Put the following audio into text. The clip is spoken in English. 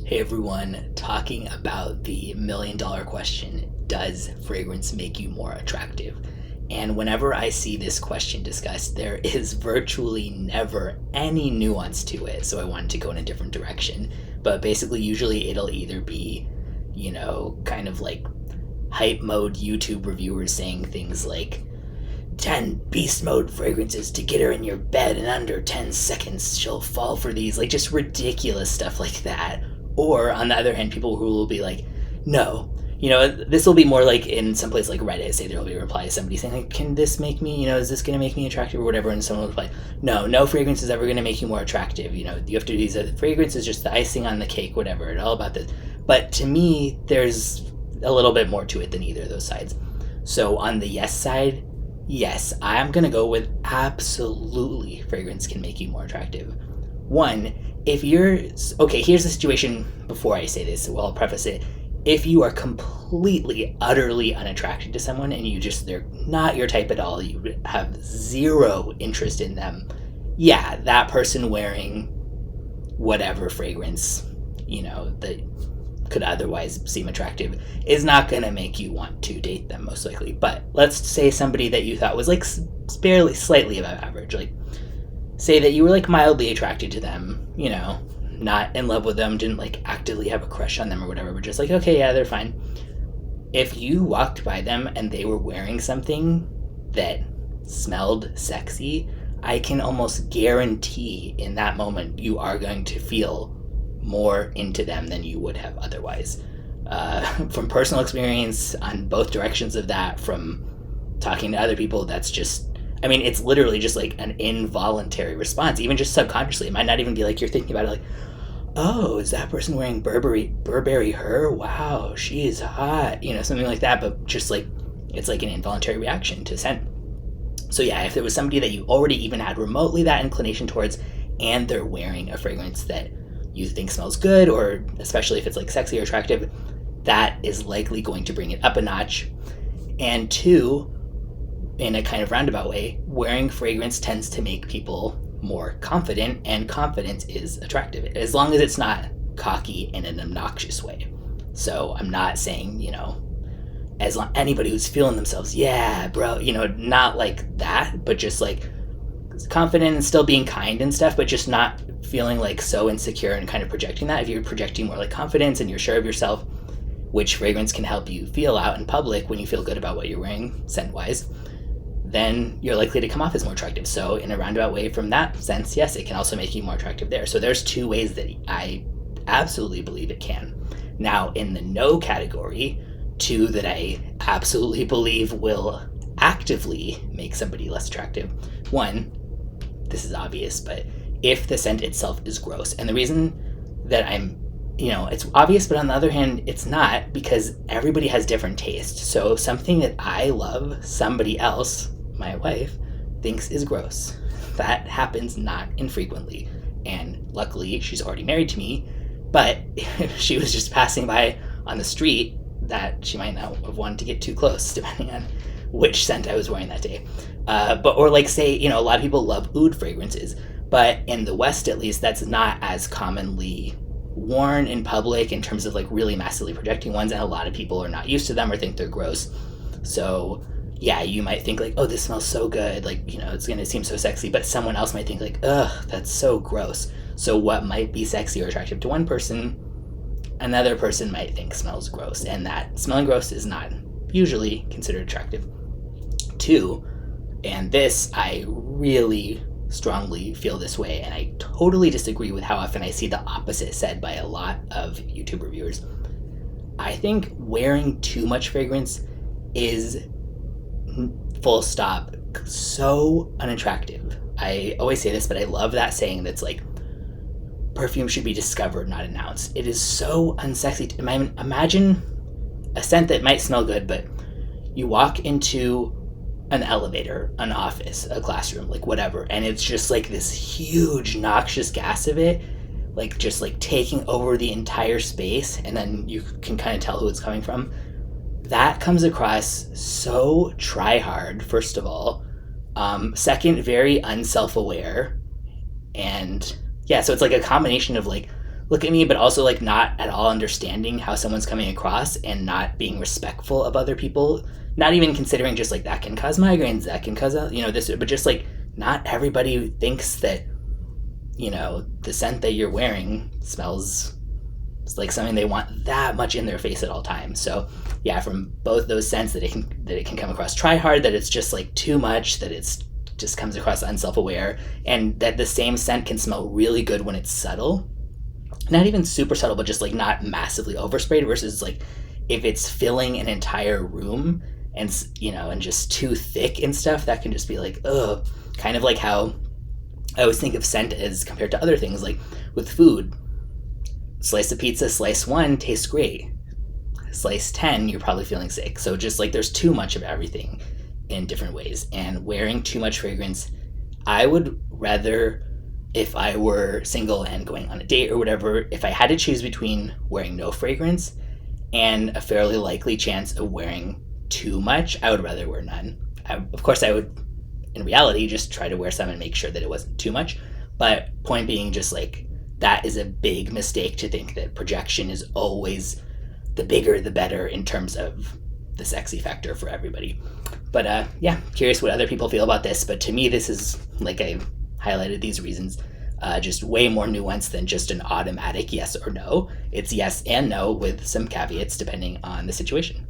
Hey everyone, talking about the $1 million question, does fragrance make you more attractive? And whenever I see this question discussed, there is virtually never any nuance to it, so I wanted to go in a different direction. But basically, usually it'll either be, kind of like hype mode YouTube reviewers saying things like 10 beast mode fragrances to get her in your bed in under 10 seconds. She'll fall for these. Like, just ridiculous stuff like that. Or, on the other hand, people who will be like, no. This will be more like in some place like Reddit, say there will be a reply to somebody saying, like, can this make me, is this going to make me attractive or whatever? And someone will reply, no fragrance is ever going to make you more attractive. You have to do these. Fragrance is just the icing on the cake, whatever. It's all about this. But to me, there's a little bit more to it than either of those sides. So on the yes side, yes, I'm going to go with absolutely fragrance can make you more attractive. One, if you're, okay, here's the situation before I say this, well, I'll preface it. If you are completely, utterly unattracted to someone and they're not your type at all, you have zero interest in them, yeah, that person wearing whatever fragrance, that could otherwise seem attractive is not going to make you want to date them, most likely. But let's say somebody that you thought was like barely, slightly above average, like say that you were like mildly attracted to them, not in love with them, didn't like actively have a crush on them or whatever, but just like, okay, yeah, they're fine. If you walked by them and they were wearing something that smelled sexy, I can almost guarantee in that moment you are going to feel more into them than you would have otherwise. From personal experience on both directions of that, from talking to other people, that's just, it's literally just like an involuntary response, even just subconsciously. It might not even be like you're thinking about it like, oh, is that person wearing Burberry her? Wow, she is hot, something like that. But just like, it's like an involuntary reaction to scent. So yeah, if there was somebody that you already even had remotely that inclination towards, and they're wearing a fragrance that you think smells good, or especially if it's like sexy or attractive, that is likely going to bring it up a notch. And two, in a kind of roundabout way, wearing fragrance tends to make people more confident, and confidence is attractive, as long as it's not cocky in an obnoxious way. So I'm not saying, anybody who's feeling themselves, yeah, bro, not like that, but just like confident and still being kind and stuff, but just not feeling like so insecure and kind of projecting that. If you're projecting more like confidence and you're sure of yourself, which fragrance can help you feel out in public when you feel good about what you're wearing scent wise, then you're likely to come off as more attractive. So in a roundabout way, from that sense, yes, it can also make you more attractive there. So there's two ways that I absolutely believe it can. Now, in the no category, two that I absolutely believe will actively make somebody less attractive. One, this is obvious, but if the scent itself is gross. And the reason that it's obvious, but on the other hand, it's not, because everybody has different tastes. So something that I love, somebody else, my wife, thinks is gross. That happens not infrequently. And luckily, she's already married to me. But if she was just passing by on the street, that she might not have wanted to get too close, depending on which scent I was wearing that day. Or like say, a lot of people love oud fragrances, but in the West, at least, that's not as commonly worn in public in terms of like really massively projecting ones, and a lot of people are not used to them or think they're gross. So yeah, you might think like, oh, this smells so good, like, it's gonna seem so sexy, but someone else might think like, ugh, that's so gross. So what might be sexy or attractive to one person, another person might think smells gross, and that smelling gross is not usually considered attractive. Two, and this I really strongly feel this way, and I totally disagree with how often I see the opposite said by a lot of YouTube reviewers. I think wearing too much fragrance is, full stop, so unattractive. I always say this, but I love that saying that's like, perfume should be discovered, not announced. It is so unsexy. Imagine a scent that might smell good, but you walk into an elevator, an office, a classroom, like whatever, and it's just like this huge noxious gas of it, like just like taking over the entire space, and then you can kind of tell who it's coming from. That comes across so try hard, first of all. Second, very unself-aware. And yeah, so it's like a combination of like look at me, but also like not at all understanding how someone's coming across and not being respectful of other people. Not even considering just like that can cause migraines, that can cause this, but just like not everybody thinks that the scent that you're wearing smells like something they want that much in their face at all times. So yeah, from both those scents that it can come across try hard, that it's just like too much, that it's just comes across unself-aware, and that the same scent can smell really good when it's subtle, not even super subtle, but just like not massively oversprayed, versus like if it's filling an entire room and and just too thick and stuff, that can just be like, ugh. Kind of like how I always think of scent as compared to other things, like with food. Slice of pizza, slice 1 tastes great. Slice 10, you're probably feeling sick. So just like there's too much of everything in different ways. And wearing too much fragrance, I would rather, if I were single and going on a date or whatever, if I had to choose between wearing no fragrance and a fairly likely chance of wearing too much, I would rather wear none. Of course, I would, in reality, just try to wear some and make sure that it wasn't too much. But point being, just like, that is a big mistake to think that projection is always the bigger the better in terms of the sexy factor for everybody. But yeah, curious what other people feel about this. But to me, this is, like I highlighted these reasons, just way more nuanced than just an automatic yes or no. It's yes and no with some caveats depending on the situation.